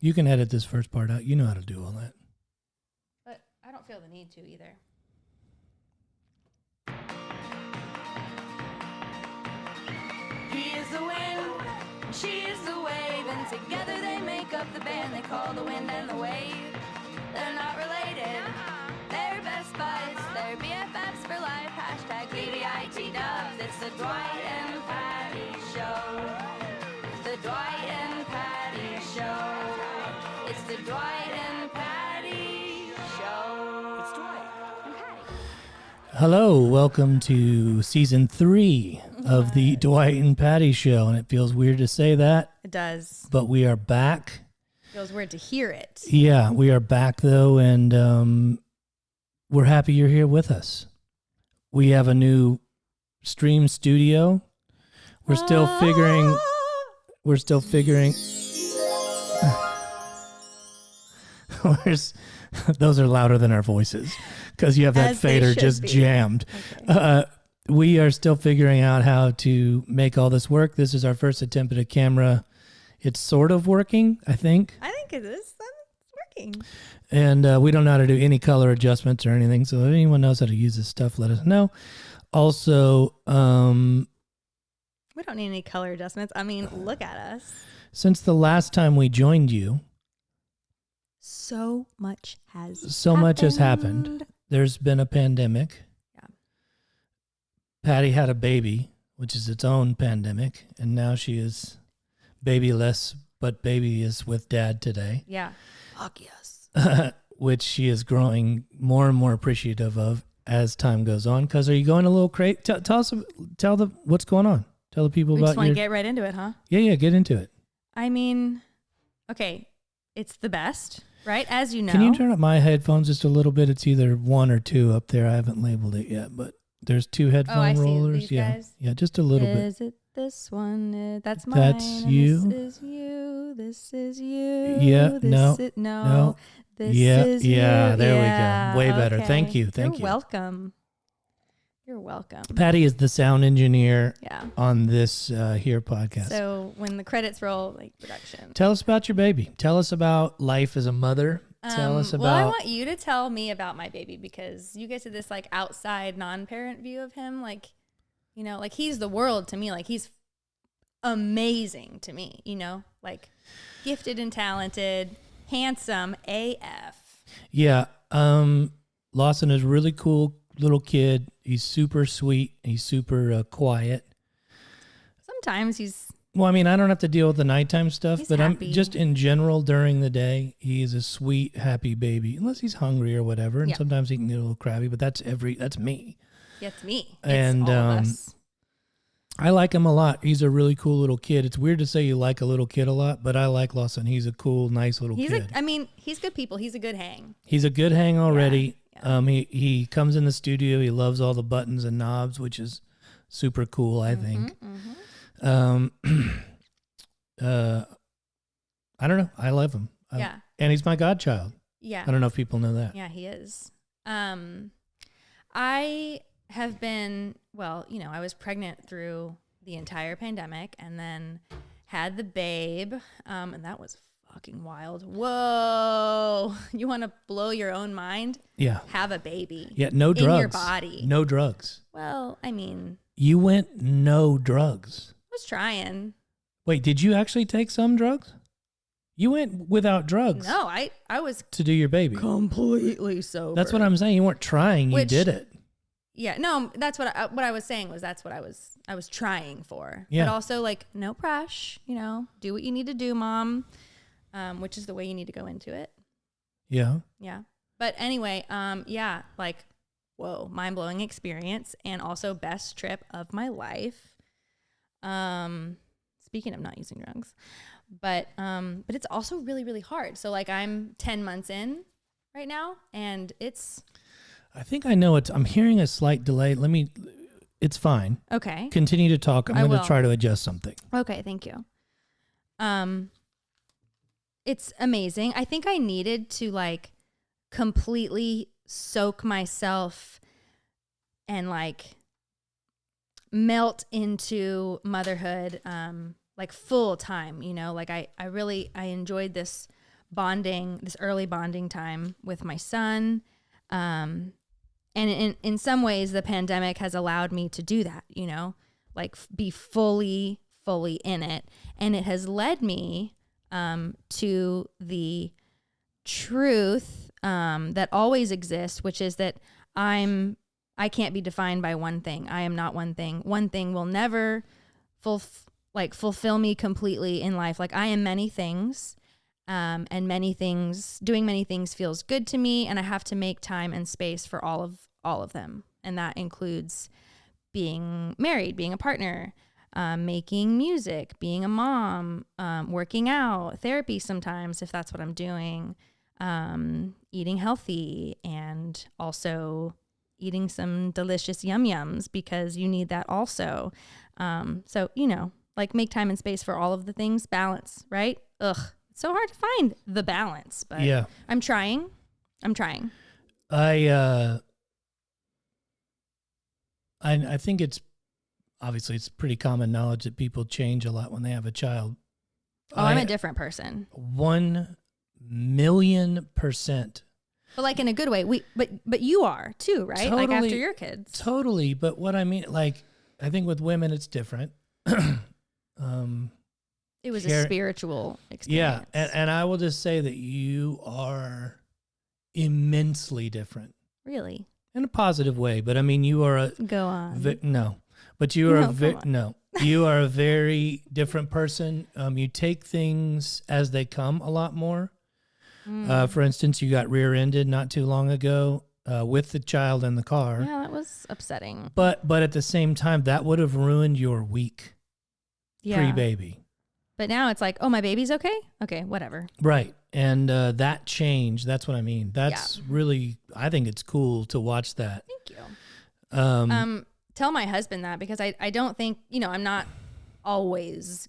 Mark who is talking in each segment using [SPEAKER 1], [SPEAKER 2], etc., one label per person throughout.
[SPEAKER 1] You can edit this first part out. You know how to do all that.
[SPEAKER 2] But I don't feel the need to either. He is the wind, she is the wave, and together they make up the band they call the wind and the wave. They're not related, they're best buds, they're BFFs for life, hashtag BBIT dubs. It's the Dwight and Patty Show. It's the Dwight and Patty Show. It's the Dwight and Patty Show. It's Dwight and Patty.
[SPEAKER 1] Hello, welcome to season 3 of the Dwight and Patty Show. And it feels weird to say that.
[SPEAKER 2] It does.
[SPEAKER 1] But we are back.
[SPEAKER 2] Feels weird to hear it.
[SPEAKER 1] Yeah, we are back though, and we're happy you're here with us. We have a new stream studio. We're still figuring. Those are louder than our voices because you have that fader just jammed. Okay. We are still figuring out how to make all this work. This is our first attempt at a camera. It's sort of working, I think.
[SPEAKER 2] I think it is. It's working.
[SPEAKER 1] And we don't know how to do any color adjustments or anything. So if anyone knows how to use this stuff, let us know. Also,
[SPEAKER 2] we don't need any color adjustments. I mean, look at us.
[SPEAKER 1] Since the last time we joined you,
[SPEAKER 2] so much has
[SPEAKER 1] happened. There's been a pandemic.
[SPEAKER 2] Yeah.
[SPEAKER 1] Patty had a baby, which is its own pandemic, and now she is babyless, but baby is with dad today.
[SPEAKER 2] Yeah. Fuck yes.
[SPEAKER 1] Which she is growing more and more appreciative of as time goes on. Because are you going a little crazy? Tell what's going on. Tell the people
[SPEAKER 2] we
[SPEAKER 1] about.
[SPEAKER 2] Just want to get right into it, huh?
[SPEAKER 1] Yeah, get into it.
[SPEAKER 2] I mean, okay, it's the best, right? As you know.
[SPEAKER 1] Can you turn up my headphones just a little bit? It's either 1 or 2 up there. I haven't labeled it yet, but there's 2 headphone rollers.
[SPEAKER 2] See these guys?
[SPEAKER 1] Yeah, just a little bit.
[SPEAKER 2] Is it this one? That's mine.
[SPEAKER 1] That's you.
[SPEAKER 2] This is you. This is you.
[SPEAKER 1] Yeah.
[SPEAKER 2] This
[SPEAKER 1] No.
[SPEAKER 2] no. This is you.
[SPEAKER 1] Yeah. There we go. Way better.
[SPEAKER 2] Okay.
[SPEAKER 1] Thank you.
[SPEAKER 2] You're welcome. You're welcome.
[SPEAKER 1] Patty is the sound engineer.
[SPEAKER 2] Yeah.
[SPEAKER 1] On this here podcast.
[SPEAKER 2] So when the credits roll, like production.
[SPEAKER 1] Tell us about your baby. Tell us about life as a mother. Tell us about.
[SPEAKER 2] Well, I want you to tell me about my baby because you guys did this like outside non-parent view of him, like, you know, like he's the world to me. Like he's amazing to me, you know, like gifted and talented, handsome AF.
[SPEAKER 1] Yeah. Lawson is a really cool little kid. He's super sweet. He's super quiet.
[SPEAKER 2] Sometimes he's.
[SPEAKER 1] Well, I mean, I don't have to deal with the nighttime stuff, but
[SPEAKER 2] happy.
[SPEAKER 1] I'm just in general during the day. He is a sweet, happy baby, unless he's hungry or whatever. And sometimes he can get a little crabby, but that's me.
[SPEAKER 2] Yeah, it's me.
[SPEAKER 1] And
[SPEAKER 2] it's all of us.
[SPEAKER 1] I like him a lot. He's a really cool little kid. It's weird to say you like a little kid a lot, but I like Lawson. He's a cool, nice little kid.
[SPEAKER 2] He's good people. He's a good hang.
[SPEAKER 1] He's a good hang already.
[SPEAKER 2] Yeah.
[SPEAKER 1] He comes in the studio. He loves all the buttons and knobs, which is super cool, I think. I don't know. I love him.
[SPEAKER 2] Yeah.
[SPEAKER 1] And he's my godchild.
[SPEAKER 2] Yeah.
[SPEAKER 1] I don't know if people know that.
[SPEAKER 2] Yeah, he is. I have been, well, you know, I was pregnant through the entire pandemic and then had the babe. And that was fucking wild. Whoa. You want to blow your own mind?
[SPEAKER 1] Yeah.
[SPEAKER 2] Have a baby.
[SPEAKER 1] Yeah. No drugs.
[SPEAKER 2] In your body.
[SPEAKER 1] No drugs.
[SPEAKER 2] Well, I mean.
[SPEAKER 1] You went no drugs.
[SPEAKER 2] I was trying.
[SPEAKER 1] Wait, did you actually take some drugs? You went without drugs.
[SPEAKER 2] No, I was
[SPEAKER 1] to do your baby.
[SPEAKER 2] Completely sober.
[SPEAKER 1] That's what I'm saying. You weren't trying. You did it.
[SPEAKER 2] Yeah. No, that's what I was saying was that's what I was trying for.
[SPEAKER 1] Yeah.
[SPEAKER 2] But also like no pressure, you know, do what you need to do, mom. Which is the way you need to go into it.
[SPEAKER 1] Yeah.
[SPEAKER 2] Yeah. But anyway, yeah, like, whoa, mind-blowing experience and also best trip of my life. Speaking of not using drugs, but it's also really, really hard. So like I'm 10 months in right now and it's.
[SPEAKER 1] I think I know it. I'm hearing a slight delay. It's fine.
[SPEAKER 2] Okay.
[SPEAKER 1] Continue to talk. I'm going to try to adjust something.
[SPEAKER 2] Okay. Thank you. It's amazing. I think I needed to like completely soak myself and like melt into motherhood like full time, you know, like I enjoyed this
[SPEAKER 3] this early bonding time with my son. And in some ways, the pandemic has allowed me to do that, you know, like be fully in it. And it has led me to the truth that always exists, which is that I can't be defined by one thing. I am not one thing. One thing will never fulfill me completely in life. Like I am many things, and doing many things feels good to me, and I have to make time and space for all of them. And that includes being married, being a partner, making music, being a mom, working out, therapy sometimes if that's what I'm doing, eating healthy, and also eating some delicious yum-yums because you need that also. So, you know, like make time and space for all of the things, balance, right? Ugh, it's so hard to find the balance, but yeah. I'm trying.
[SPEAKER 1] I think it's pretty common knowledge that people change a lot when they have a child.
[SPEAKER 3] I'm a different person.
[SPEAKER 1] 1,000,000%.
[SPEAKER 3] But like in a good way. But you are too, right?
[SPEAKER 1] Totally,
[SPEAKER 3] like after your kids.
[SPEAKER 1] Totally. But what I mean, like, I think with women it's different.
[SPEAKER 3] It was a spiritual experience.
[SPEAKER 1] Yeah. And I will just say that you are immensely different.
[SPEAKER 3] Really?
[SPEAKER 1] In a positive way. But I mean, you are
[SPEAKER 3] Go on.
[SPEAKER 1] But you are you are a very different person. You take things as they come a lot more. For instance, you got rear-ended not too long ago with the child in the car.
[SPEAKER 3] Yeah, that was upsetting.
[SPEAKER 1] But at the same time, that would have ruined your week pre-baby.
[SPEAKER 3] But now it's like, oh, my baby's okay? Okay, whatever.
[SPEAKER 1] Right. And that change, that's what I mean. That's really, I think it's cool to watch that.
[SPEAKER 3] Thank you. Tell my husband that because I don't think, you know, I'm not always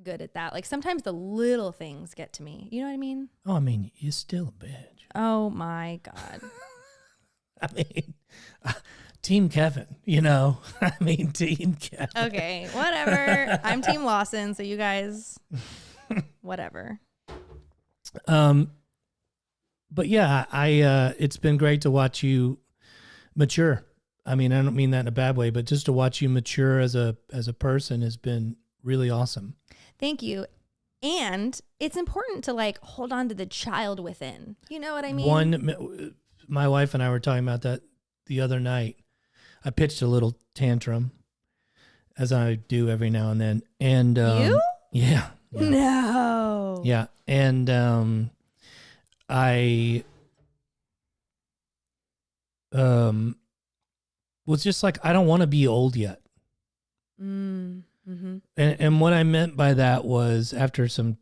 [SPEAKER 3] good at that. Like sometimes the little things get to me. You know what I mean?
[SPEAKER 1] Oh, I mean, you're still a bitch.
[SPEAKER 3] Oh my God.
[SPEAKER 1] I mean, Team Kevin, you know? I mean, Team Kevin.
[SPEAKER 3] Okay, whatever. I'm Team Lawson, so you guys, whatever.
[SPEAKER 1] But yeah, it's been great to watch you mature. I mean, I don't mean that in a bad way, but just to watch you mature as a person has been really awesome.
[SPEAKER 3] Thank you. And it's important to like hold on to the child within. You know what I mean?
[SPEAKER 1] My wife and I were talking about that the other night. I pitched a little tantrum, as I do every now and then. And
[SPEAKER 3] you?
[SPEAKER 1] Yeah.
[SPEAKER 3] No.
[SPEAKER 1] Yeah. And I was just like, I don't want to be old yet.
[SPEAKER 3] Mm-hmm.
[SPEAKER 1] And what I meant by that was after some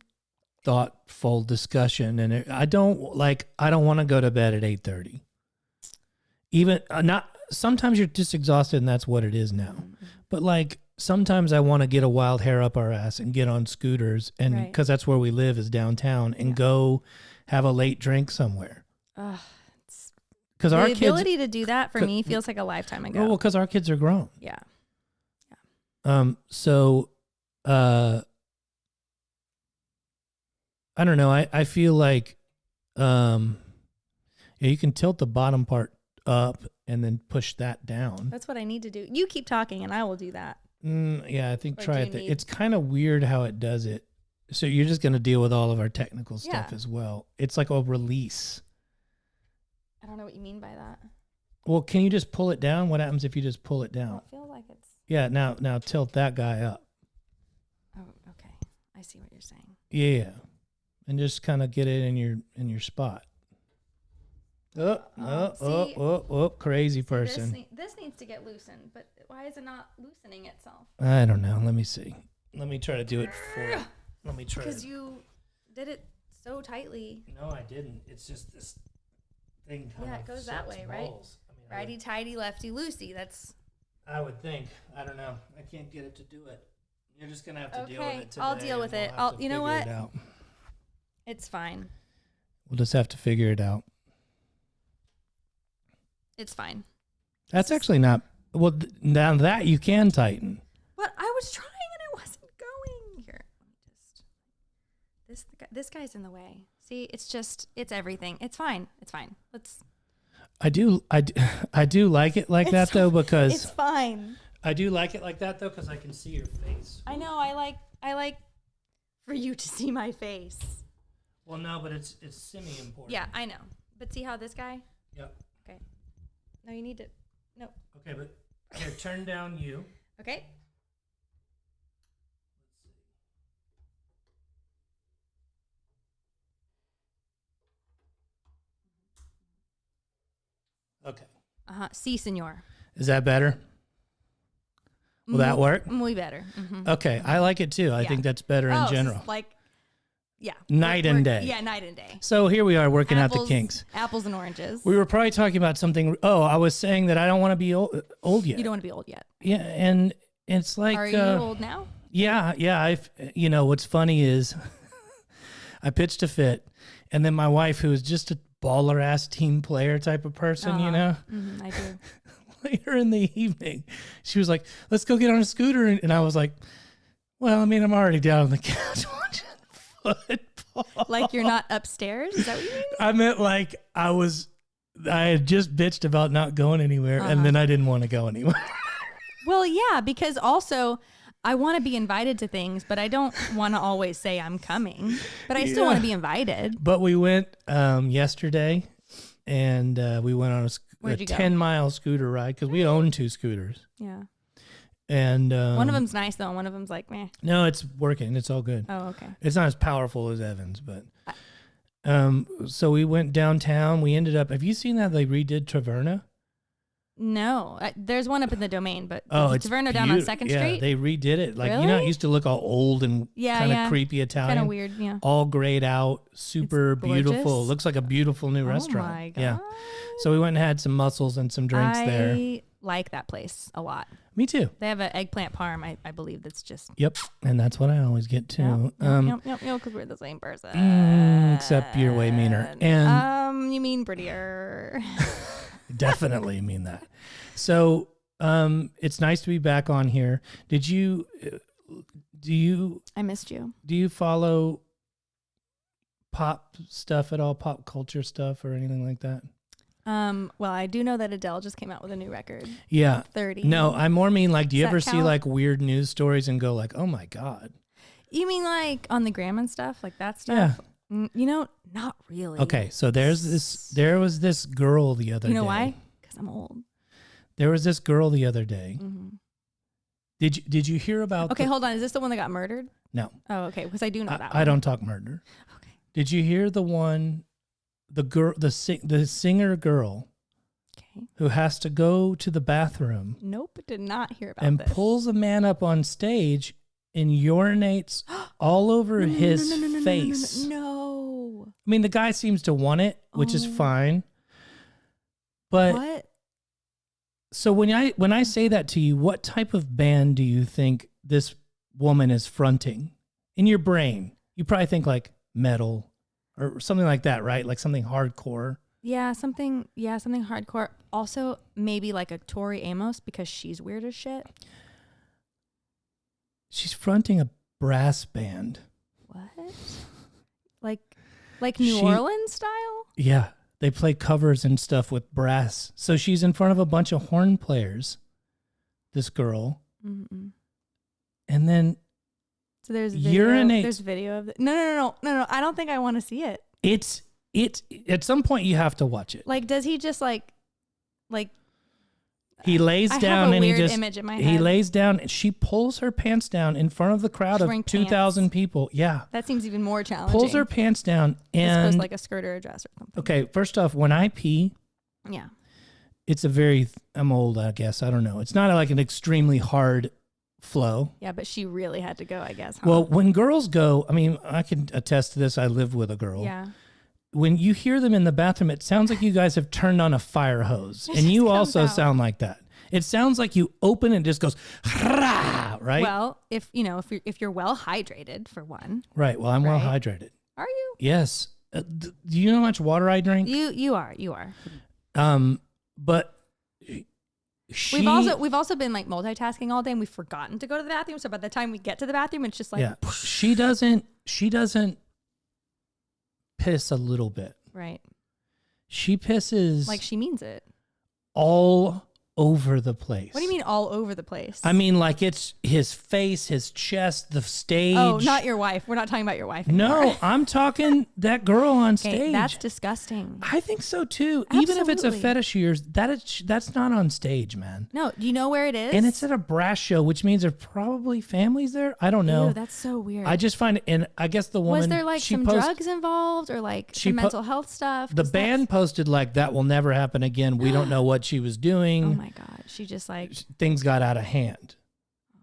[SPEAKER 1] thoughtful discussion, and I don't want to go to bed at 8:30. Even sometimes you're just exhausted, and that's what it is now. Mm-hmm. But like sometimes I want to get a wild hair up our ass and get on scooters, and because that's where we live is downtown, and go have a late drink somewhere. Because
[SPEAKER 3] the ability to do that for me feels like a lifetime ago.
[SPEAKER 1] Well, because our kids are grown.
[SPEAKER 3] Yeah.
[SPEAKER 1] So, I don't know. I feel like, you can tilt the bottom part up and then push that down.
[SPEAKER 3] That's what I need to do. You keep talking and I will do that.
[SPEAKER 1] Yeah, I think try it. It's kind of weird how it does it. So you're just going to deal with all of our technical stuff as well. It's like a release.
[SPEAKER 3] I don't know what you mean by that.
[SPEAKER 1] Well, can you just pull it down? What happens if you just pull it down?
[SPEAKER 3] Well, I feel like it's...
[SPEAKER 1] Yeah, now tilt that guy up.
[SPEAKER 3] Oh, okay. I see what you're saying.
[SPEAKER 1] Yeah. And just kind of get it in your spot. Crazy person.
[SPEAKER 3] This needs to get loosened, but why is it not loosening itself?
[SPEAKER 1] I don't know. Let me see. Let me try to do it for you. Let me try.
[SPEAKER 3] Because you did it so tightly.
[SPEAKER 1] No, I didn't. It's just this thing kind of.
[SPEAKER 3] Yeah, it goes that way, right? Righty tighty, lefty loosey. That's.
[SPEAKER 1] I would think. I don't know. I can't get it to do it. You're just gonna have to deal with it today.
[SPEAKER 3] I'll deal with it. You know what? It's fine.
[SPEAKER 1] We'll just have to figure it out.
[SPEAKER 3] It's fine.
[SPEAKER 1] That's actually not. Well, now that you can tighten.
[SPEAKER 3] But I was trying and it wasn't going. Here, let me just. This guy's in the way. See, it's everything. It's fine. It's fine.
[SPEAKER 1] I do like it like that though, because
[SPEAKER 3] it's fine.
[SPEAKER 1] I do like it like that though, because I can see your face.
[SPEAKER 3] I know. I like for you to see my face.
[SPEAKER 1] Well, no, but it's semi-important.
[SPEAKER 3] Yeah, I know. But see how this guy?
[SPEAKER 1] Yep.
[SPEAKER 3] Okay. No, you need to. No.
[SPEAKER 1] Okay, but here, turn down you.
[SPEAKER 3] Okay.
[SPEAKER 1] Okay.
[SPEAKER 3] Si, senor.
[SPEAKER 1] Is that better? Will that work?
[SPEAKER 3] Muy better. Mm-hmm.
[SPEAKER 1] Okay, I like it too. I think that's better in general.
[SPEAKER 3] Yeah.
[SPEAKER 1] Night and day.
[SPEAKER 3] Yeah, night and day.
[SPEAKER 1] So here we are working out the kinks.
[SPEAKER 3] Apples and oranges.
[SPEAKER 1] We were probably talking about something. Oh, I was saying that I don't want to be old yet.
[SPEAKER 3] You don't want to be old yet.
[SPEAKER 1] Yeah, and it's like.
[SPEAKER 3] Are you old now?
[SPEAKER 1] Yeah. What's funny is I pitched a fit, and then my wife, who is just a baller ass team player type of person,
[SPEAKER 3] I do.
[SPEAKER 1] Later in the evening, she was like, "Let's go get on a scooter," and I was like, "Well, I mean, I'm already down on the couch watching football."
[SPEAKER 3] Like you're not upstairs? Is that what you mean?
[SPEAKER 1] I meant like I had just bitched about not going anywhere, and then I didn't want to go anywhere.
[SPEAKER 3] Well, yeah, because also I want to be invited to things, but I don't want to always say I'm coming. But I still want to be invited.
[SPEAKER 1] But we went yesterday, and we went on a 10-mile scooter ride because we own 2 scooters.
[SPEAKER 3] Yeah.
[SPEAKER 1] And
[SPEAKER 3] one of them's nice though, and one of them's like meh.
[SPEAKER 1] No, it's working. It's all good.
[SPEAKER 3] Oh, okay.
[SPEAKER 1] It's not as powerful as Evan's, but so we went downtown. We ended up. Have you seen that they redid Taverna?
[SPEAKER 3] No, there's one up in the Domain, but
[SPEAKER 1] it's
[SPEAKER 3] Taverna down on 2nd
[SPEAKER 1] yeah,
[SPEAKER 3] Street.
[SPEAKER 1] They redid it. Like
[SPEAKER 3] Really?
[SPEAKER 1] You know, it used to look all old and kind of creepy Italian.
[SPEAKER 3] Kind of weird, yeah.
[SPEAKER 1] All grayed out, super beautiful.
[SPEAKER 3] gorgeous.
[SPEAKER 1] Looks like a beautiful new restaurant.
[SPEAKER 3] Oh my god.
[SPEAKER 1] Yeah. So we went and had some mussels and some drinks there.
[SPEAKER 3] I like that place a lot.
[SPEAKER 1] Me too.
[SPEAKER 3] They have an eggplant parm, I believe, that's just.
[SPEAKER 1] Yep, and that's what I always get too.
[SPEAKER 3] Yep, because we're the same person.
[SPEAKER 1] Except you're way meaner. And
[SPEAKER 3] you mean prettier.
[SPEAKER 1] definitely mean that. So it's nice to be back on here. Do you
[SPEAKER 3] I missed you.
[SPEAKER 1] Do you follow pop stuff at all, pop culture stuff or anything like that?
[SPEAKER 3] Well, I do know that Adele just came out with a new record.
[SPEAKER 1] Yeah.
[SPEAKER 3] 30.
[SPEAKER 1] No, I more mean like, do you ever see
[SPEAKER 3] count?
[SPEAKER 1] like weird news stories and go like, oh my God?
[SPEAKER 3] You mean like on the gram and stuff, like that stuff?
[SPEAKER 1] Yeah.
[SPEAKER 3] Not really.
[SPEAKER 1] Okay, so there was this girl the other day.
[SPEAKER 3] You know why? Because I'm old.
[SPEAKER 1] There was this girl the other day.
[SPEAKER 3] Mm-hmm.
[SPEAKER 1] Did you hear about?
[SPEAKER 3] Okay, hold on. Is this the one that got murdered?
[SPEAKER 1] No.
[SPEAKER 3] Oh, okay. Because I do know that one.
[SPEAKER 1] I don't talk murder.
[SPEAKER 3] Okay.
[SPEAKER 1] Did you hear the one, the singer girl,
[SPEAKER 3] okay,
[SPEAKER 1] who has to go to the bathroom?
[SPEAKER 3] Nope, did not hear about
[SPEAKER 1] and
[SPEAKER 3] this.
[SPEAKER 1] pulls a man up on stage and urinates all over his face.
[SPEAKER 3] No.
[SPEAKER 1] I mean, the guy seems to want it, which is fine. But
[SPEAKER 3] what?
[SPEAKER 1] So when I say that to you, what type of band do you think this woman is fronting in your brain? You probably think like metal or something like that, right? Like something hardcore.
[SPEAKER 3] Yeah, something hardcore. Also, maybe like a Tori Amos because she's weird as shit.
[SPEAKER 1] She's fronting a brass band.
[SPEAKER 3] What? Like New Orleans style?
[SPEAKER 1] Yeah. They play covers and stuff with brass. So she's in front of a bunch of horn players, this girl.
[SPEAKER 3] Mm-mm.
[SPEAKER 1] And then
[SPEAKER 3] so there's video,
[SPEAKER 1] urinate.
[SPEAKER 3] There's video of it. No. I don't think I want to see it.
[SPEAKER 1] It's at some point you have to watch it.
[SPEAKER 3] Like, does he just like
[SPEAKER 1] he lays
[SPEAKER 3] I
[SPEAKER 1] down
[SPEAKER 3] have a
[SPEAKER 1] and
[SPEAKER 3] weird
[SPEAKER 1] he just
[SPEAKER 3] image in my
[SPEAKER 1] he
[SPEAKER 3] head.
[SPEAKER 1] lays down and she pulls her pants down in front of the crowd
[SPEAKER 3] She's
[SPEAKER 1] of
[SPEAKER 3] wearing
[SPEAKER 1] 2,000
[SPEAKER 3] pants.
[SPEAKER 1] people. Yeah.
[SPEAKER 3] That seems even more challenging.
[SPEAKER 1] Pulls her pants down
[SPEAKER 3] as opposed
[SPEAKER 1] and
[SPEAKER 3] to like a skirt or a dress or something.
[SPEAKER 1] okay, first off, when I pee,
[SPEAKER 3] Yeah.
[SPEAKER 1] it's a very I'm old, I guess. I don't know. It's not like an extremely hard flow.
[SPEAKER 3] Yeah, but she really had to go, I guess. Huh?
[SPEAKER 1] Well, when girls go, I mean, I can attest to this. I live with a girl.
[SPEAKER 3] Yeah.
[SPEAKER 1] When you hear them in the bathroom, it sounds like you guys have turned on a fire hose. And you also sound like that. It sounds like you open and it just goes, right?
[SPEAKER 3] Well, if you're well hydrated for one.
[SPEAKER 1] Right. Well, I'm well hydrated.
[SPEAKER 3] Are you?
[SPEAKER 1] Yes. Do you know how much water I drink?
[SPEAKER 3] You are.
[SPEAKER 1] But
[SPEAKER 3] we've also been like multitasking all day and we've forgotten to go to the bathroom. So by the time we get to the bathroom, it's just like
[SPEAKER 1] she doesn't piss a little bit.
[SPEAKER 3] Right.
[SPEAKER 1] She pisses
[SPEAKER 3] Like she means it.
[SPEAKER 1] all over the place.
[SPEAKER 3] What do you mean all over the place?
[SPEAKER 1] I mean, like it's his face, his chest, the stage.
[SPEAKER 3] Oh, not your wife. We're not talking about your wife anymore.
[SPEAKER 1] No, I'm talking that girl on
[SPEAKER 3] Okay,
[SPEAKER 1] stage.
[SPEAKER 3] that's disgusting.
[SPEAKER 1] I think so too. Even if it's a
[SPEAKER 3] Absolutely.
[SPEAKER 1] fetish of yours, that's not on stage, man.
[SPEAKER 3] No, do you know where it is?
[SPEAKER 1] And it's at a brass show, which means there's probably families there. I don't know.
[SPEAKER 3] Ew, that's so weird.
[SPEAKER 1] I just find it, and I guess the woman
[SPEAKER 3] Was there like some drugs involved or like some mental health stuff?
[SPEAKER 1] The
[SPEAKER 3] 'Cause
[SPEAKER 1] band posted like that will never happen again. We don't know what she was doing.
[SPEAKER 3] Oh my God. She just like.
[SPEAKER 1] Things got out of hand.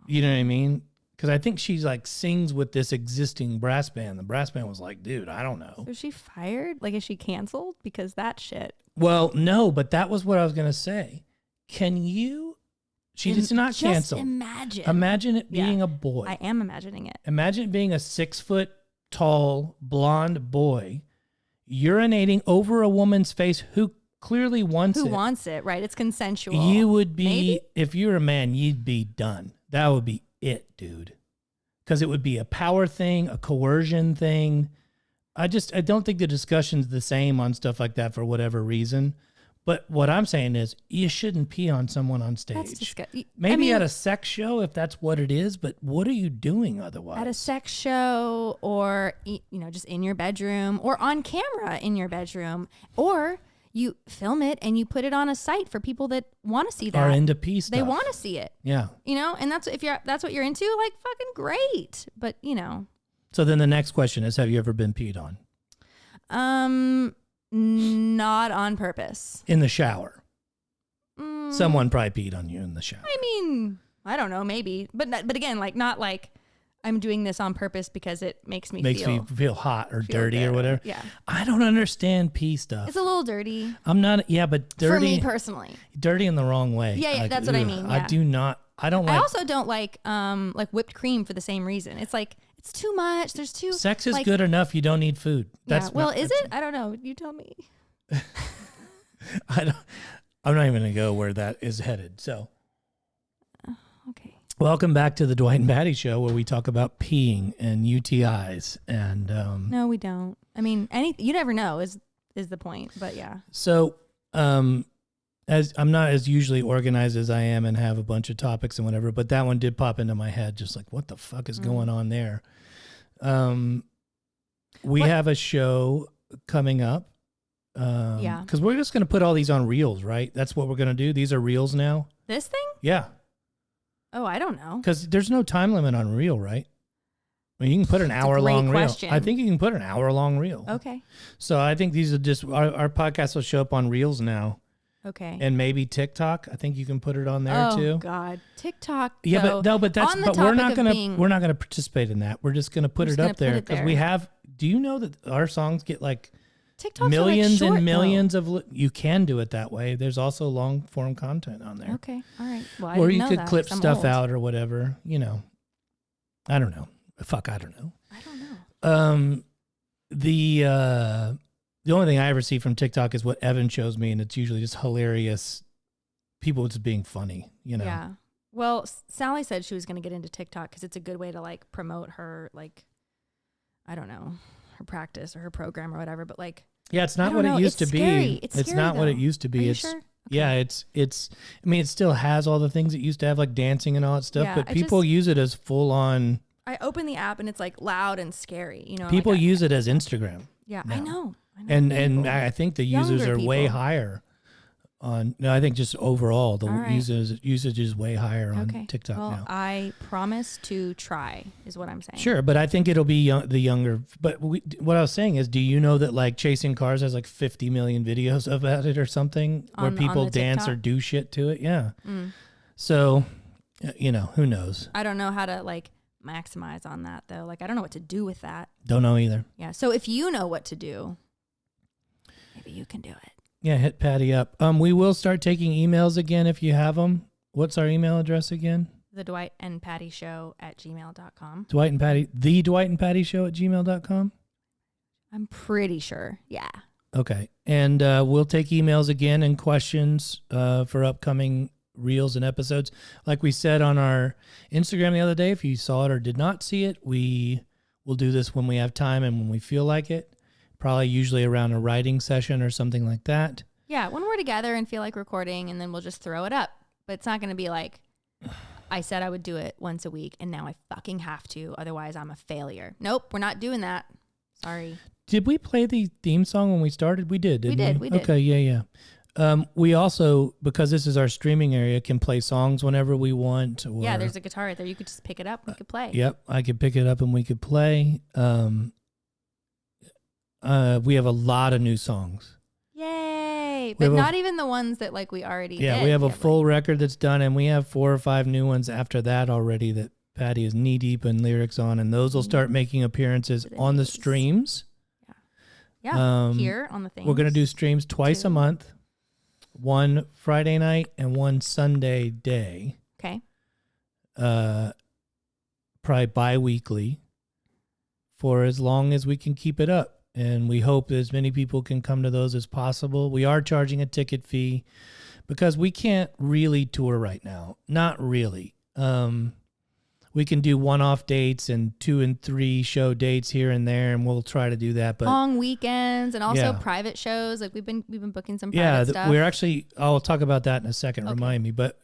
[SPEAKER 1] You know what I mean? Because I think she's like sings with this existing brass band. The brass band was like, dude, I don't know.
[SPEAKER 3] So is she fired? Like, is she canceled? Because that shit.
[SPEAKER 1] Well, no, but that was what I was going to say. Can you? She did not
[SPEAKER 3] just
[SPEAKER 1] cancel. Imagine it being a boy.
[SPEAKER 3] I am imagining it.
[SPEAKER 1] Imagine it being a 6 foot tall blonde boy urinating over a woman's face who clearly wants it.
[SPEAKER 3] Who wants it, right? It's consensual.
[SPEAKER 1] You would be,
[SPEAKER 3] Maybe?
[SPEAKER 1] if you're a man, you'd be done. That would be it, dude. Because it would be a power thing, a coercion thing. I don't think the discussion's the same on stuff like that for whatever reason. But what I'm saying is you shouldn't pee on someone on stage.
[SPEAKER 3] That's disgusting.
[SPEAKER 1] Maybe at a sex show if that's what it is, but what are you doing otherwise?
[SPEAKER 3] At a sex show or, just in your bedroom or on camera in your bedroom, or you film it and you put it on a site for people that want to see that.
[SPEAKER 1] Are into pee stuff.
[SPEAKER 3] They want to see it.
[SPEAKER 1] Yeah.
[SPEAKER 3] And that's what you're into, like fucking great. But,
[SPEAKER 1] So then the next question is, have you ever been peed on?
[SPEAKER 3] Not on purpose.
[SPEAKER 1] In the shower. Someone probably peed on you in the shower.
[SPEAKER 3] I mean, I don't know, maybe. But again, like not like I'm doing this on purpose because it makes me
[SPEAKER 1] feel hot or dirty
[SPEAKER 3] good
[SPEAKER 1] or whatever.
[SPEAKER 3] Yeah.
[SPEAKER 1] I don't understand pee stuff.
[SPEAKER 3] It's a little dirty.
[SPEAKER 1] I'm not, but dirty.
[SPEAKER 3] For me personally.
[SPEAKER 1] Dirty in the wrong way.
[SPEAKER 3] Yeah,
[SPEAKER 1] Like,
[SPEAKER 3] that's what I mean.
[SPEAKER 1] I
[SPEAKER 3] Yeah.
[SPEAKER 1] do not, I don't
[SPEAKER 3] I
[SPEAKER 1] like.
[SPEAKER 3] also don't like whipped cream for the same reason. It's like, it's too much. There's too.
[SPEAKER 1] Sex is
[SPEAKER 3] like,
[SPEAKER 1] good enough. You don't need food. That's
[SPEAKER 3] well, is it? I don't know. You tell me.
[SPEAKER 1] I'm not even going to go where that is headed. So.
[SPEAKER 3] Okay.
[SPEAKER 1] Welcome back to the Dwight and Patty Show, where we talk about peeing and UTIs and.
[SPEAKER 3] No, we don't. I mean, you never know is the point, but yeah.
[SPEAKER 1] So, as I'm not as usually organized as I am and have a bunch of topics and whatever, but that one did pop into my head, just like what the fuck is going on there? We have a show coming up.
[SPEAKER 3] Yeah.
[SPEAKER 1] Because we're just going to put all these on reels, right? That's what we're going to do. These are reels now.
[SPEAKER 3] This thing?
[SPEAKER 1] Yeah.
[SPEAKER 3] Oh, I don't know.
[SPEAKER 1] Because there's no time limit on reel, right? I mean, you can put an hour-long reel.
[SPEAKER 3] question.
[SPEAKER 1] I think you can put an hour-long reel.
[SPEAKER 3] Okay.
[SPEAKER 1] So I think these are just our podcast will show up on reels now,
[SPEAKER 3] Okay.
[SPEAKER 1] and maybe TikTok. I think you can put it on there too.
[SPEAKER 3] Oh God, TikTok.
[SPEAKER 1] Yeah,
[SPEAKER 3] though,
[SPEAKER 1] but that's
[SPEAKER 3] on the
[SPEAKER 1] but we're not
[SPEAKER 3] topic of
[SPEAKER 1] gonna
[SPEAKER 3] being-
[SPEAKER 1] we're not gonna participate in that. We're just gonna put
[SPEAKER 3] We're
[SPEAKER 1] it
[SPEAKER 3] just
[SPEAKER 1] up
[SPEAKER 3] gonna
[SPEAKER 1] there
[SPEAKER 3] put it
[SPEAKER 1] because
[SPEAKER 3] there.
[SPEAKER 1] we have. Do you know that our songs get like
[SPEAKER 3] TikToks are,
[SPEAKER 1] millions
[SPEAKER 3] like, short,
[SPEAKER 1] and millions of? You can do it that way. There's also long form content on there.
[SPEAKER 3] though. Okay. All right. Well, I
[SPEAKER 1] Or
[SPEAKER 3] didn't
[SPEAKER 1] you
[SPEAKER 3] know
[SPEAKER 1] could
[SPEAKER 3] that,
[SPEAKER 1] clip
[SPEAKER 3] 'cause I'm
[SPEAKER 1] stuff
[SPEAKER 3] old.
[SPEAKER 1] out or whatever. I don't know. Fuck, I don't know.
[SPEAKER 3] I don't know.
[SPEAKER 1] The only thing I ever see from TikTok is what Evan shows me, and it's usually just hilarious. People just being funny,
[SPEAKER 3] Yeah. Well, Sally said she was going to get into TikTok because it's a good way to like promote her, like, I don't know, her practice or her program or whatever. But like,
[SPEAKER 1] Yeah, it's
[SPEAKER 3] I
[SPEAKER 1] not
[SPEAKER 3] don't
[SPEAKER 1] what
[SPEAKER 3] know.
[SPEAKER 1] it used
[SPEAKER 3] It's
[SPEAKER 1] to
[SPEAKER 3] scary.
[SPEAKER 1] be.
[SPEAKER 3] It's
[SPEAKER 1] It's
[SPEAKER 3] scary,
[SPEAKER 1] not what it
[SPEAKER 3] though.
[SPEAKER 1] used to be.
[SPEAKER 3] Are you
[SPEAKER 1] It's
[SPEAKER 3] sure? Okay.
[SPEAKER 1] yeah, it's. I mean, it still has all the things it used to have, like dancing and all that stuff.
[SPEAKER 3] Yeah,
[SPEAKER 1] but
[SPEAKER 3] I
[SPEAKER 1] people use it as full on.
[SPEAKER 3] I open the app and it's like loud and scary.
[SPEAKER 1] People
[SPEAKER 3] like,
[SPEAKER 1] use it as Instagram.
[SPEAKER 3] Yeah,
[SPEAKER 1] now.
[SPEAKER 3] I know.
[SPEAKER 1] And
[SPEAKER 3] people.
[SPEAKER 1] I think the users
[SPEAKER 3] Younger
[SPEAKER 1] are way
[SPEAKER 3] people.
[SPEAKER 1] higher on. No, I think just overall the
[SPEAKER 3] All right.
[SPEAKER 1] usage is way higher on
[SPEAKER 3] Okay.
[SPEAKER 1] TikTok
[SPEAKER 3] Well,
[SPEAKER 1] now.
[SPEAKER 3] I promise to try, is what I'm saying.
[SPEAKER 1] Sure, but I think it'll be the younger. But what I was saying is, do you know that like Chasing Cars has like 50 million videos about it or something, where
[SPEAKER 3] On
[SPEAKER 1] people
[SPEAKER 3] the
[SPEAKER 1] dance or
[SPEAKER 3] TikTok?
[SPEAKER 1] do shit to it? Yeah.
[SPEAKER 3] Mm.
[SPEAKER 1] So, who knows?
[SPEAKER 3] I don't know how to like maximize on that though. Like, I don't know what to do with that.
[SPEAKER 1] Don't know either.
[SPEAKER 3] Yeah. So if you know what to do, maybe you can do it.
[SPEAKER 1] Yeah, hit Patty up. We will start taking emails again if you have them. What's our email address again?
[SPEAKER 3] The Dwight and Patty Show at gmail.com.
[SPEAKER 1] Dwight and Patty, the Dwight and Patty Show at gmail.com.
[SPEAKER 3] I'm pretty sure. Yeah.
[SPEAKER 1] Okay. And we'll take emails again and questions for upcoming reels and episodes. Like we said on our Instagram the other day, if you saw it or did not see it, we will do this when we have time and when we feel like it. probably usually around a writing session or something like that.
[SPEAKER 3] Yeah, when we're together and feel like recording, and then we'll just throw it up. But it's not going to be like, I said I would do it once a week, and now I fucking have to. Otherwise, I'm a failure. Nope, we're not doing that. Sorry.
[SPEAKER 1] Did we play the theme song when we started? We did, didn't we?
[SPEAKER 3] We did.
[SPEAKER 1] Okay, yeah. We also, because this is our streaming area, can play songs whenever we want. Or,
[SPEAKER 3] Yeah, there's a guitar right there. You could just pick it up. We could play.
[SPEAKER 1] Yep, I could pick it up and we could play. We have a lot of new songs.
[SPEAKER 3] Yay! But not even the ones that like we already did.
[SPEAKER 1] Yeah, we have a full record that's done, and we have 4 or 5 new ones after that already that Patty is knee deep in lyrics on, and those will start making appearances on the streams.
[SPEAKER 3] Yeah, here on the thing.
[SPEAKER 1] We're going to do streams twice a month, one Friday night and one Sunday day.
[SPEAKER 3] Okay.
[SPEAKER 1] Probably bi-weekly for as long as we can keep it up. And we hope as many people can come to those as possible. We are charging a ticket fee because we can't really tour right now. Not really. We can do one-off dates and 2 and 3 show dates here and there, and we'll try to do that. But
[SPEAKER 3] long weekends and also private shows. Like we've been booking some private
[SPEAKER 1] yeah,
[SPEAKER 3] stuff.
[SPEAKER 1] we're actually. I'll talk about that in a second. Okay. Remind me, but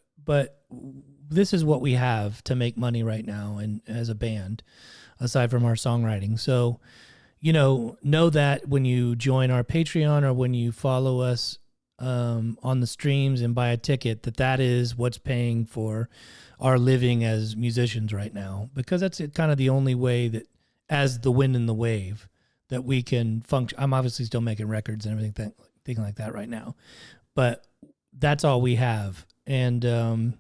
[SPEAKER 1] this is what we have to make money right now, and as a band, aside from our songwriting. So, know that when you join our Patreon or when you follow us on the streams and buy a ticket, that is what's paying for our living as musicians right now, because that's kind of the only way that, as the wind and the wave, that we can function. I'm obviously still making records and everything like that right now, but that's all we have. And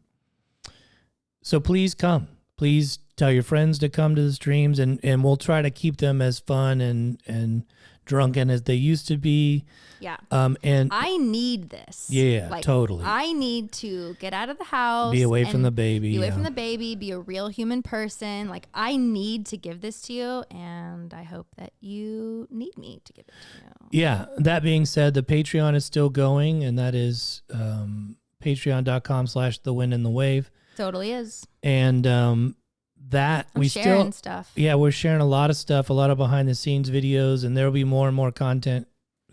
[SPEAKER 1] so please come. Please tell your friends to come to the streams, and we'll try to keep them as fun and drunken as they used to be.
[SPEAKER 3] Yeah.
[SPEAKER 1] And
[SPEAKER 3] I need this.
[SPEAKER 1] Yeah, totally.
[SPEAKER 3] I need to get out of the house.
[SPEAKER 1] Be away from the baby.
[SPEAKER 3] Be away from the baby. Be a real human person. Like, I need to give this to you, and I hope that you need me to give it to you.
[SPEAKER 1] Yeah. That being said, the Patreon is still going, and that is patreon.com/thewindandthewave.
[SPEAKER 3] Totally is.
[SPEAKER 1] And that
[SPEAKER 3] I'm
[SPEAKER 1] we
[SPEAKER 3] sharing
[SPEAKER 1] still
[SPEAKER 3] stuff.
[SPEAKER 1] Yeah, we're sharing a lot of stuff, a lot of behind the scenes videos, and there'll be more and more content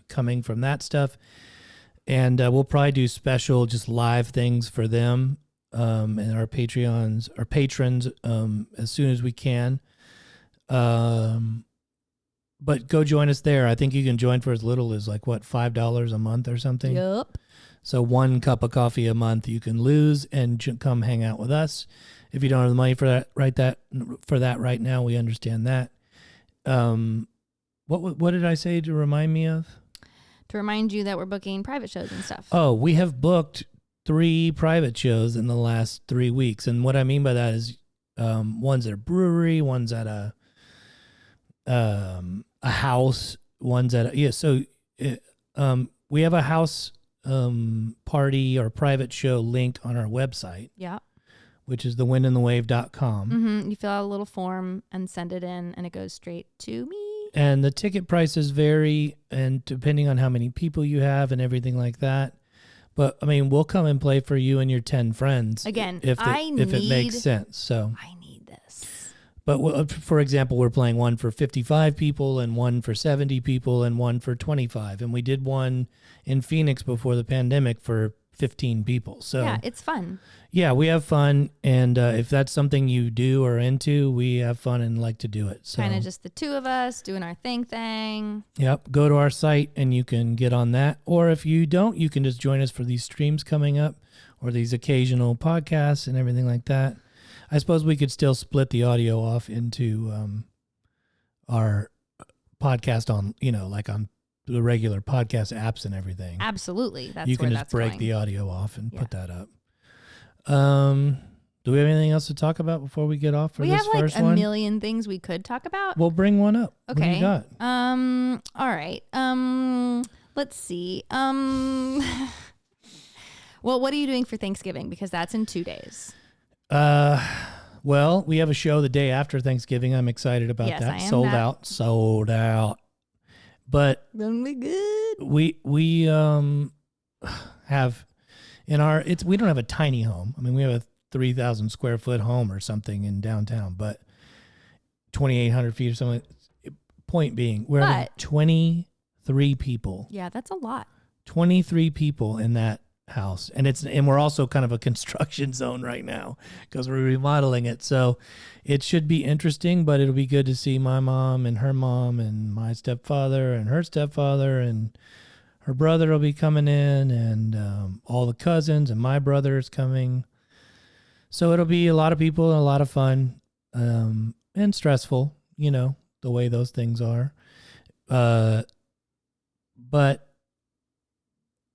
[SPEAKER 1] coming from that stuff. And we'll probably do special just live things for them and our patrons as soon as we can. But go join us there. I think you can join for as little as $5 a month or something.
[SPEAKER 3] Yep.
[SPEAKER 1] So 1 cup of coffee a month you can lose and come hang out with us. If you don't have the money for that right now, we understand that. What did I say to remind me of?
[SPEAKER 3] To remind you that we're booking private shows and stuff.
[SPEAKER 1] Oh, we have booked 3 private shows in the last 3 weeks, and what I mean by that is one's at a brewery, one's at a house, one's at we have a house party or private show link on our website.
[SPEAKER 3] Yeah.
[SPEAKER 1] Which is thewindandthewave.com.
[SPEAKER 3] Mm-hmm. You fill out a little form and send it in, and it goes straight to me.
[SPEAKER 1] And the ticket prices vary, and depending on how many people you have and everything like that. But I mean, we'll come and play for you and your 10 friends.
[SPEAKER 3] Again,
[SPEAKER 1] if it makes sense. So
[SPEAKER 3] I need this.
[SPEAKER 1] But for example, we're playing one for 55 people and one for 70 people and one for 25. And we did one in Phoenix before the pandemic for 15 people. So
[SPEAKER 3] yeah, it's fun.
[SPEAKER 1] Yeah, we have fun, and if that's something you do or into, we have fun and like to do it. So
[SPEAKER 3] kind of just the two of us doing our thing.
[SPEAKER 1] Yep, go to our site and you can get on that. Or if you don't, you can just join us for these streams coming up or these occasional podcasts and everything like that. I suppose we could still split the audio off into our podcast on, on the regular podcast apps and everything.
[SPEAKER 3] Absolutely.
[SPEAKER 1] You can just break the audio off and put that up. Do we have anything else to talk about before we get off for this first one?
[SPEAKER 3] We have a million things we could talk about.
[SPEAKER 1] We'll bring one up.
[SPEAKER 3] Okay.
[SPEAKER 1] What do you got?
[SPEAKER 3] All right. Let's see. Well, what are you doing for Thanksgiving? Because that's in 2 days.
[SPEAKER 1] Well, we have a show the day after Thanksgiving. I'm excited about that.
[SPEAKER 3] I am
[SPEAKER 1] Sold out. But
[SPEAKER 3] gonna be good.
[SPEAKER 1] We have we don't have a tiny home. I mean, we have a 3,000 square foot home or something in downtown, but 2,800 feet or something. Point being, we're having 20 23 people.
[SPEAKER 3] Yeah, that's a lot.
[SPEAKER 1] 23 people in that house. And we're also kind of a construction zone right now because we're remodeling it. So it should be interesting, but it'll be good to see my mom and my stepfather and her stepfather, and her brother will be coming in, and all the cousins, and my brother is coming. So it'll be a lot of people and a lot of fun, and stressful, the way those things are. But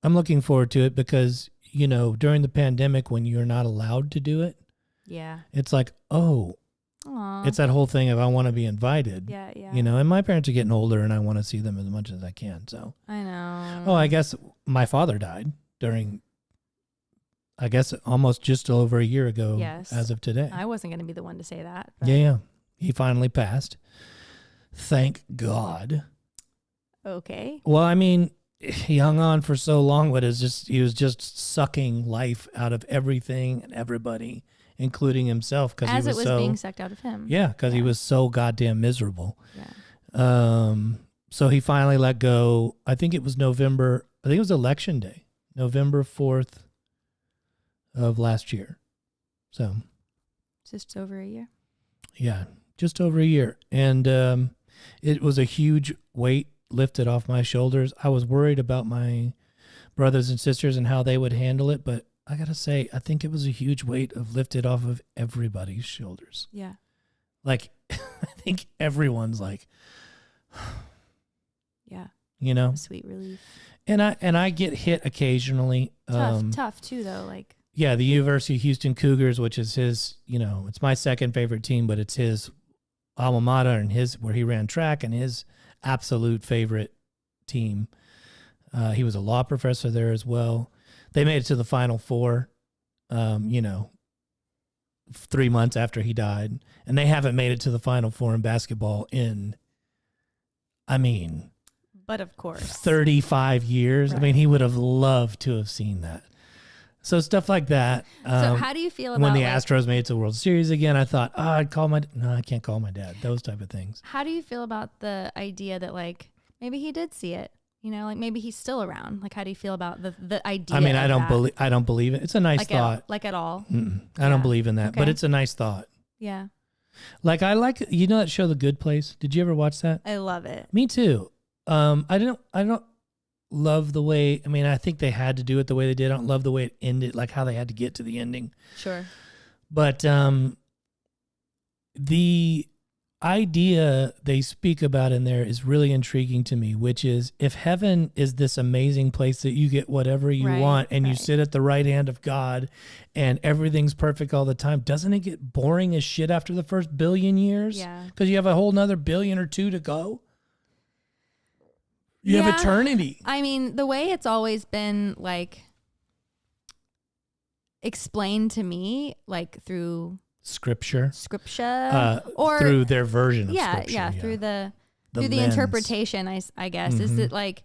[SPEAKER 1] I'm looking forward to it because, during the pandemic when you're not allowed to do it,
[SPEAKER 3] Yeah.
[SPEAKER 1] it's like, oh,
[SPEAKER 3] Aww.
[SPEAKER 1] it's that whole thing of I want to be invited.
[SPEAKER 3] Yeah, yeah.
[SPEAKER 1] And my parents are getting older and I want to see them as much as I can. So
[SPEAKER 3] I know.
[SPEAKER 1] I guess my father died during, I guess, almost just over a year ago.
[SPEAKER 3] Yes.
[SPEAKER 1] As of today.
[SPEAKER 3] I wasn't going to be the one to say that. But.
[SPEAKER 1] Yeah. He finally passed. Thank God.
[SPEAKER 3] Okay.
[SPEAKER 1] Well, I mean, he hung on for so long, but he was just sucking life out of everything and everybody, including himself, because
[SPEAKER 3] As it was being sucked out of him.
[SPEAKER 1] Yeah, because he was so goddamn miserable.
[SPEAKER 3] Yeah.
[SPEAKER 1] So he finally let go. I think it was November. I think it was Election Day, November 4th of last year. So
[SPEAKER 3] Just over a year.
[SPEAKER 1] Yeah, just over a year, and it was a huge weight lifted off my shoulders. I was worried about my brothers and sisters and how they would handle it, but I gotta say, I think it was a huge weight lifted off of everybody's shoulders.
[SPEAKER 3] Yeah.
[SPEAKER 1] Like, I think everyone's like,
[SPEAKER 3] Yeah.
[SPEAKER 1] A
[SPEAKER 3] sweet relief.
[SPEAKER 1] And I get hit occasionally.
[SPEAKER 3] Tough too, though. Like.
[SPEAKER 1] Yeah, the University of Houston Cougars, which is his, it's my second favorite team, but it's his alma mater and where he ran track, and his absolute favorite team. He was a law professor there as well. They made it to the Final Four, 3 months after he died, and they haven't made it to the Final Four in basketball
[SPEAKER 3] But of course,
[SPEAKER 1] 35 years.
[SPEAKER 3] Right.
[SPEAKER 1] I mean, he would have loved to have seen that. So stuff like that.
[SPEAKER 3] So how do you feel about
[SPEAKER 1] when the Astros made it to the World Series again? I thought, I can't call my dad. Those type of things.
[SPEAKER 3] How do you feel about the idea that maybe he did see it? Maybe he's still around. How do you feel about the idea?
[SPEAKER 1] I mean, I don't believe it. It's a nice thought.
[SPEAKER 3] At all.
[SPEAKER 1] I don't believe in that, but
[SPEAKER 3] Okay.
[SPEAKER 1] it's a nice thought.
[SPEAKER 3] Yeah.
[SPEAKER 1] I like that show, The Good Place. Did you ever watch that?
[SPEAKER 3] I love it.
[SPEAKER 1] Me too. I don't love the way. I mean, I think they had to do it the way they did. I don't love the way it ended, how they had to get to the ending.
[SPEAKER 3] Sure.
[SPEAKER 1] But the idea they speak about in there is really intriguing to me, which is if heaven is this amazing place that you get whatever you want and you sit at the right hand of God and everything's perfect all the time, doesn't it get boring as shit after the first billion years?
[SPEAKER 3] Yeah.
[SPEAKER 1] Because you have a whole nother billion or two to go. You have eternity.
[SPEAKER 3] I mean, the way it's always been explained to me, through
[SPEAKER 1] Scripture,
[SPEAKER 3] or
[SPEAKER 1] through their version of Scripture.
[SPEAKER 3] Yeah, through the
[SPEAKER 1] lens.
[SPEAKER 3] interpretation, I guess, is that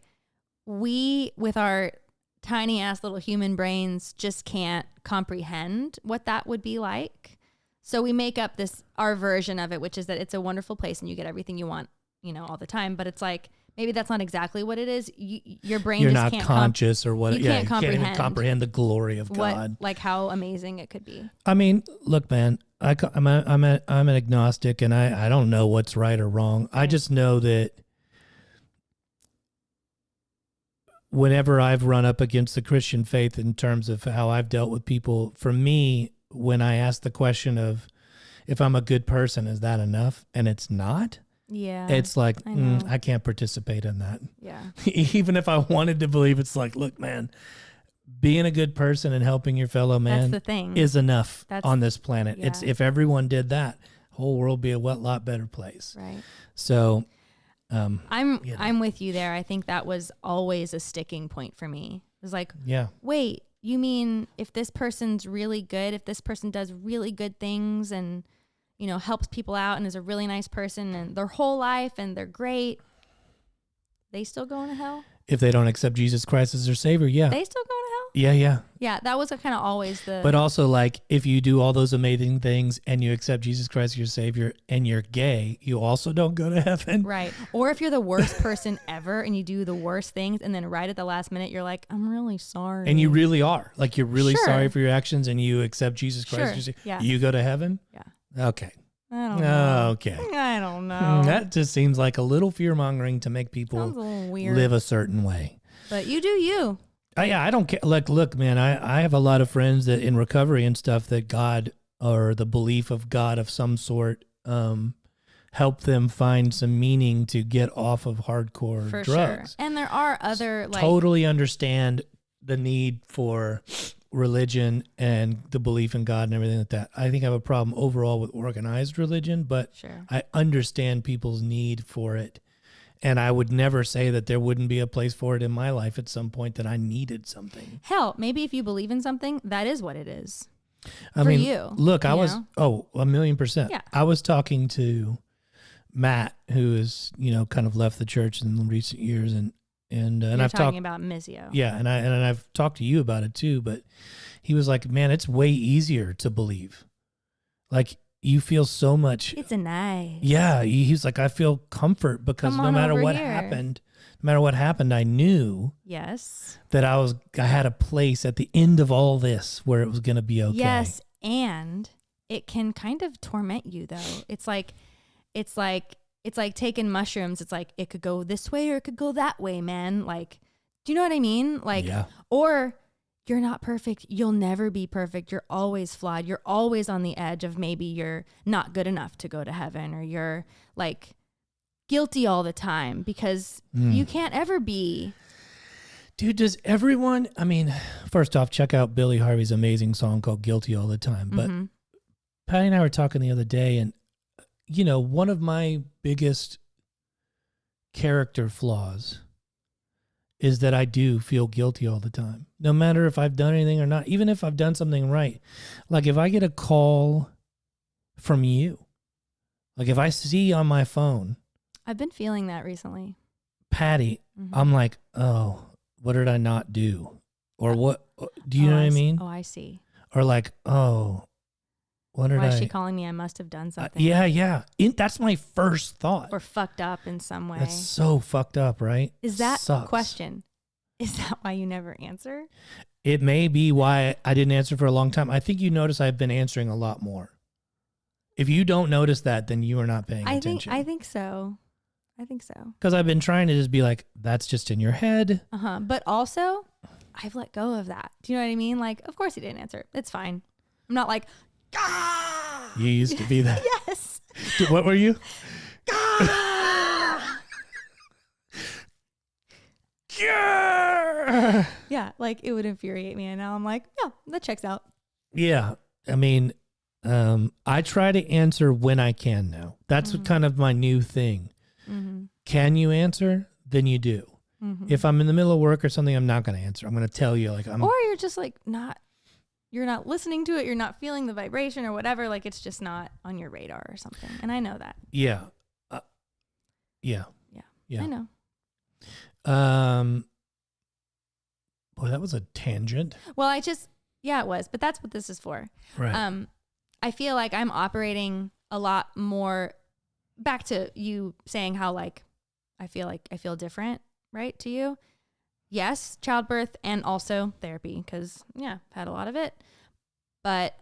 [SPEAKER 3] we with our tiny ass little human brains just can't comprehend what that would be like. So we make up our version of it, which is that it's a wonderful place and you get everything you want, all the time. But it's maybe that's not exactly what it is. Your brain
[SPEAKER 1] You're
[SPEAKER 3] just
[SPEAKER 1] not
[SPEAKER 3] can't
[SPEAKER 1] conscious or what.
[SPEAKER 3] You can't
[SPEAKER 1] you can't even comprehend the glory of God.
[SPEAKER 3] How amazing it could be.
[SPEAKER 1] I mean, look, man, I'm an agnostic, and I don't know what's right or wrong.
[SPEAKER 3] Right.
[SPEAKER 1] I just know that whenever I've run up against the Christian faith in terms of how I've dealt with people, for me, when I ask the question of if I'm a good person, is that enough? And it's not.
[SPEAKER 3] Yeah.
[SPEAKER 1] It's I can't participate in that.
[SPEAKER 3] Yeah.
[SPEAKER 1] Even if I wanted to believe, it's look, man, being a good person and helping your fellow man
[SPEAKER 3] That's the thing.
[SPEAKER 1] is enough on this planet.
[SPEAKER 3] Yeah.
[SPEAKER 1] It's if everyone did that, the whole world would be a lot better place.
[SPEAKER 3] Right.
[SPEAKER 1] So
[SPEAKER 3] I'm with you there. I think that was always a sticking point for me. It was wait, you mean if this person's really good, if this person does really good things and helps people out and is a really nice person and their whole life and they're great, they still going to hell?
[SPEAKER 1] If they don't accept Jesus Christ as their Savior, yeah.
[SPEAKER 3] They still going to hell?
[SPEAKER 1] Yeah.
[SPEAKER 3] Yeah, that was kind of always the.
[SPEAKER 1] But also, like, if you do all those amazing things and you accept Jesus Christ as your Savior and you're gay, you also don't go to heaven.
[SPEAKER 3] Right. Or if you're the worst person ever and you do the worst things and then right at the last minute, you're like, I'm really sorry.
[SPEAKER 1] And you really are. Like, you're really
[SPEAKER 3] Sure.
[SPEAKER 1] sorry for your actions and you accept Jesus Christ as your Savior.
[SPEAKER 3] Yeah.
[SPEAKER 1] You go to heaven?
[SPEAKER 3] Yeah.
[SPEAKER 1] Okay.
[SPEAKER 3] I don't know.
[SPEAKER 1] Okay.
[SPEAKER 3] I don't know.
[SPEAKER 1] That just seems like a little fear-mongering to make people
[SPEAKER 3] Sounds a little weird.
[SPEAKER 1] live a certain way.
[SPEAKER 3] But you do you.
[SPEAKER 1] I don't care. Like, look, man, I have a lot of friends that in recovery and stuff that God or the belief of God of some sort help them find some meaning to get off of hardcore
[SPEAKER 3] For
[SPEAKER 1] drugs.
[SPEAKER 3] sure. And there are other like
[SPEAKER 1] Totally understand the need for religion and the belief in God and everything like that. I think I have a problem overall with organized religion, but
[SPEAKER 3] Sure.
[SPEAKER 1] I understand people's need for it. And I would never say that there wouldn't be a place for it in my life at some point that I needed something.
[SPEAKER 3] Hell, maybe if you believe in something, that is what it is.
[SPEAKER 1] I
[SPEAKER 3] For
[SPEAKER 1] mean,
[SPEAKER 3] you,
[SPEAKER 1] look, I
[SPEAKER 3] you
[SPEAKER 1] was,
[SPEAKER 3] know?
[SPEAKER 1] 1,000,000%.
[SPEAKER 3] Yeah.
[SPEAKER 1] I was talking to Matt, who is, kind of left the church in recent years. And
[SPEAKER 3] You're
[SPEAKER 1] I've
[SPEAKER 3] talking
[SPEAKER 1] talked
[SPEAKER 3] about Mizio.
[SPEAKER 1] Yeah. And I've talked to you about it too, but he was like, man, it's way easier to believe. Like, you feel so much.
[SPEAKER 3] It's a nice.
[SPEAKER 1] Yeah, he's like, I feel comfort because
[SPEAKER 3] Come
[SPEAKER 1] no
[SPEAKER 3] on
[SPEAKER 1] matter
[SPEAKER 3] over
[SPEAKER 1] what
[SPEAKER 3] here.
[SPEAKER 1] happened, I knew
[SPEAKER 3] Yes.
[SPEAKER 1] that I had a place at the end of all this where it was going to be okay.
[SPEAKER 3] Yes, and it can kind of torment you though. It's like taking mushrooms. It's like it could go this way or it could go that way, man. Like, do you know what I mean? Like,
[SPEAKER 1] Yeah.
[SPEAKER 3] or you're not perfect. You'll never be perfect. You're always flawed. You're always on the edge of maybe you're not good enough to go to heaven, or you're like guilty all the time because you can't ever be.
[SPEAKER 1] Dude, does everyone, I mean, first off, check out Billy Harvey's amazing song called Guilty All the Time. But Patty and I were talking the other day, and, one of my biggest character flaws is that I do feel guilty all the time, no matter if I've done anything or not, even if I've done something right. Like, if I get a call from you, like if I see on my phone,
[SPEAKER 3] I've been feeling that recently.
[SPEAKER 1] Patty, I'm like, oh, what did I not do? Or what, do you know what I mean?
[SPEAKER 3] Oh, I see.
[SPEAKER 1] Or like, oh, what did
[SPEAKER 3] Why is
[SPEAKER 1] I?
[SPEAKER 3] she calling me? I must have done something.
[SPEAKER 1] Yeah. That's my first thought.
[SPEAKER 3] Or fucked up in some way.
[SPEAKER 1] That's so fucked up, right?
[SPEAKER 3] Is that
[SPEAKER 1] Sucks.
[SPEAKER 3] question? Is that why you never answer?
[SPEAKER 1] It may be why I didn't answer for a long time. I think you notice I've been answering a lot more. If you don't notice that, then you are not paying attention.
[SPEAKER 3] I think so.
[SPEAKER 1] Because I've been trying to just be like, that's just in your head.
[SPEAKER 3] But also, I've let go of that. Do you know what I mean? Like, of course he didn't answer. It's fine. I'm not like, ah!
[SPEAKER 1] You used to be that.
[SPEAKER 3] Yes.
[SPEAKER 1] Dude, what were you?
[SPEAKER 3] Yeah, like it would infuriate me. And now I'm like, yeah, that checks out.
[SPEAKER 1] Yeah. I mean, I try to answer when I can now. That's kind of my new thing. Can you answer? Then you do. If I'm in the middle of work or something, I'm not going to answer. I'm going to tell you, like,
[SPEAKER 3] or you're just like you're not listening to it. You're not feeling the vibration or whatever. Like it's just not on your radar or something. And I know that.
[SPEAKER 1] Yeah. Yeah.
[SPEAKER 3] I know.
[SPEAKER 1] Boy, that was a tangent.
[SPEAKER 3] Well, it was, but that's what this is for.
[SPEAKER 1] Right.
[SPEAKER 3] I feel like I'm operating a lot more back to you saying how like I feel different, right? To you. Yes, childbirth and also therapy because I've had a lot of it. But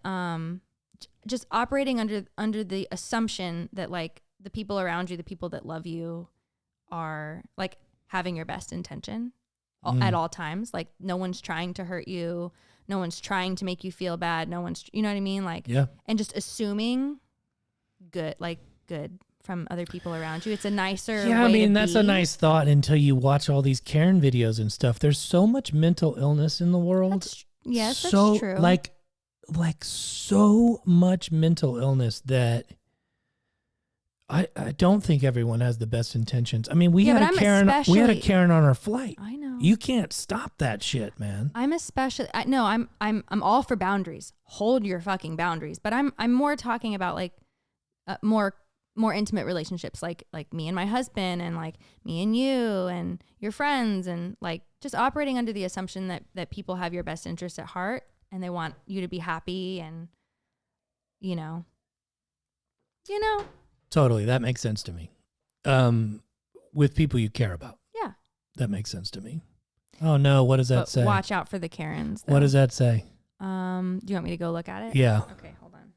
[SPEAKER 3] just operating under the assumption that like the people around you, the people that love you are like having your best intention at all times. Like no one's trying to hurt you. No one's trying to make you feel bad. No one's, you know what I mean? Like,
[SPEAKER 1] yeah.
[SPEAKER 3] And just assuming good from other people around you. It's a nicer way
[SPEAKER 1] I mean,
[SPEAKER 3] to
[SPEAKER 1] that's
[SPEAKER 3] be.
[SPEAKER 1] a nice thought until you watch all these Karen videos and stuff. There's so much mental illness in the world.
[SPEAKER 3] That's true.
[SPEAKER 1] Like so much mental illness that I don't think everyone has the best intentions. I mean, we had a Karen on our flight.
[SPEAKER 3] I know.
[SPEAKER 1] You can't stop that shit, man.
[SPEAKER 3] I'm all for boundaries. Hold your fucking boundaries. But I'm more talking about like more more intimate relationships, like me and my husband, and like me and you and your friends, and like just operating under the assumption that people have your best interests at heart and they want you to be happy, and you know.
[SPEAKER 1] Totally, that makes sense to me. With people you care about.
[SPEAKER 3] Yeah.
[SPEAKER 1] That makes sense to me. Oh no, what does that say?
[SPEAKER 3] Watch out for the Karens, though.
[SPEAKER 1] What does that say?
[SPEAKER 3] Do you want me to go look at it?
[SPEAKER 1] Yeah.
[SPEAKER 3] Okay, hold on.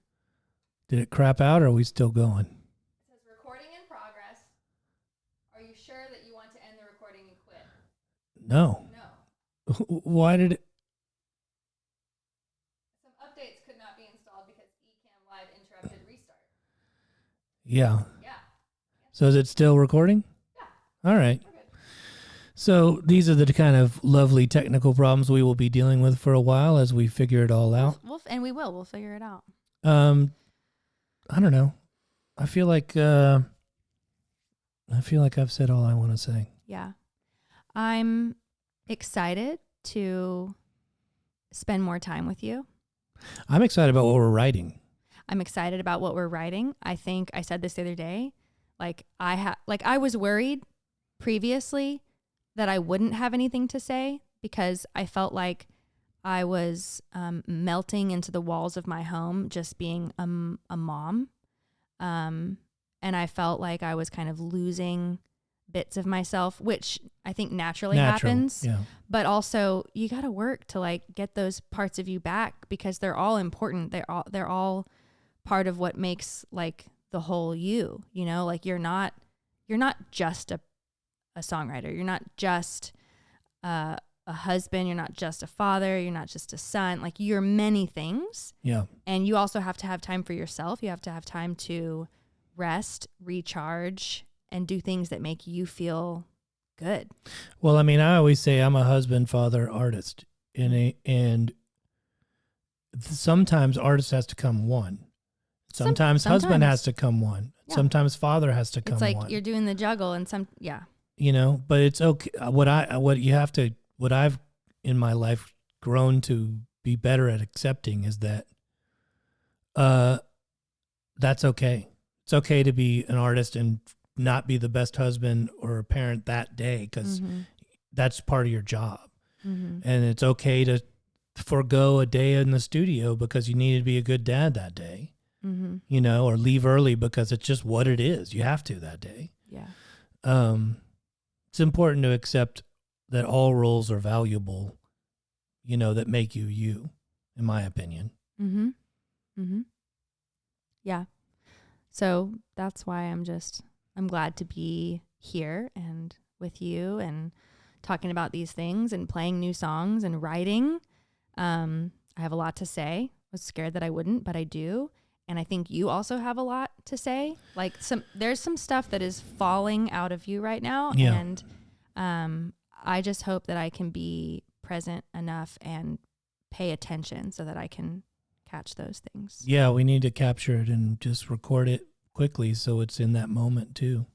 [SPEAKER 1] Did it crap out, or are we still going?
[SPEAKER 3] It says recording in progress. Are you sure that you want to end the recording and quit?
[SPEAKER 1] No. Why did it?
[SPEAKER 3] Some updates could not be installed because Ecamm Live interrupted restart.
[SPEAKER 1] Yeah.
[SPEAKER 3] Yeah.
[SPEAKER 1] So is it still recording?
[SPEAKER 3] Yeah.
[SPEAKER 1] All right.
[SPEAKER 3] We're good.
[SPEAKER 1] So these are the kind of lovely technical problems we will be dealing with for a while as we figure it all out.
[SPEAKER 3] We'll figure it out.
[SPEAKER 1] I don't know. I feel like I've said all I want to say.
[SPEAKER 3] Yeah. I'm excited to spend more time with you.
[SPEAKER 1] I'm excited about what we're writing.
[SPEAKER 3] I'm excited about what we're writing. I think I said this the other day. I was worried previously that I wouldn't have anything to say because I felt like I was melting into the walls of my home, just being a mom. And I felt like I was kind of losing bits of myself, which I think naturally happens.
[SPEAKER 1] Yeah.
[SPEAKER 3] But also you got to work to like get those parts of you back because they're all important. They're all part of what makes like the whole you, like you're not just a songwriter. You're not just a husband. You're not just a father. You're not just a son. Like you're many things.
[SPEAKER 1] Yeah.
[SPEAKER 3] And you also have to have time for yourself. You have to have time to rest, recharge, and do things that make you feel good.
[SPEAKER 1] Well, I mean, I always say I'm a husband, father, artist, and sometimes artist has to come one. Sometimes husband has to come one. Yeah. Sometimes father has to come one.
[SPEAKER 3] It's like you're doing the juggle and
[SPEAKER 1] but it's okay. What I've in my life grown to be better at accepting is that that's okay. It's okay to be an artist and not be the best husband or a parent that day because that's part of your job. Mm-hmm. And it's okay to forego a day in the studio because you need to be a good dad that day. Mm-hmm. Or leave early because it's just what it is. You have to that day.
[SPEAKER 3] Yeah.
[SPEAKER 1] It's important to accept that all roles are valuable, that make you you, in my opinion.
[SPEAKER 3] Mm-hmm. Mm-hmm. Yeah. So that's why I'm glad to be here and with you and talking about these things and playing new songs and writing. I have a lot to say. I was scared that I wouldn't, but I do. And I think you also have a lot to say. Like there's some stuff that is falling out of you right now. Yeah. And I just hope that I can be present enough and pay attention so that I can catch those things.
[SPEAKER 1] Yeah, we need to capture it and just record it quickly so it's in that moment too.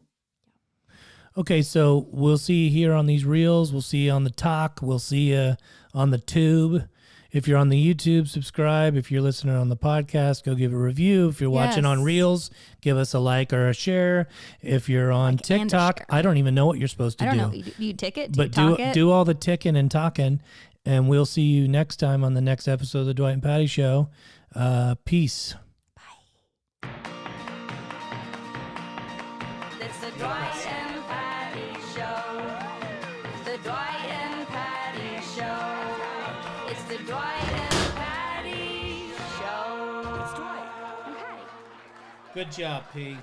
[SPEAKER 1] Okay, so we'll see you here on these reels. We'll see you on the talk. We'll see you on the tube. If you're on the YouTube, subscribe. If you're listening on the podcast, go give a review. If you're watching on Reels, give us a like or a share. If you're on TikTok, I don't even know what you're supposed to do.
[SPEAKER 3] I don't know. You tick it?
[SPEAKER 1] But do all the ticking and talking, and we'll see you next time on the next episode of the Dwight and Patty Show. Peace.
[SPEAKER 2] Bye. It's the Dwight and Patty Show. It's the Dwight and Patty Show. It's the Dwight and Patty Show.
[SPEAKER 1] It's Dwight.
[SPEAKER 2] Okay.
[SPEAKER 1] Good job, P.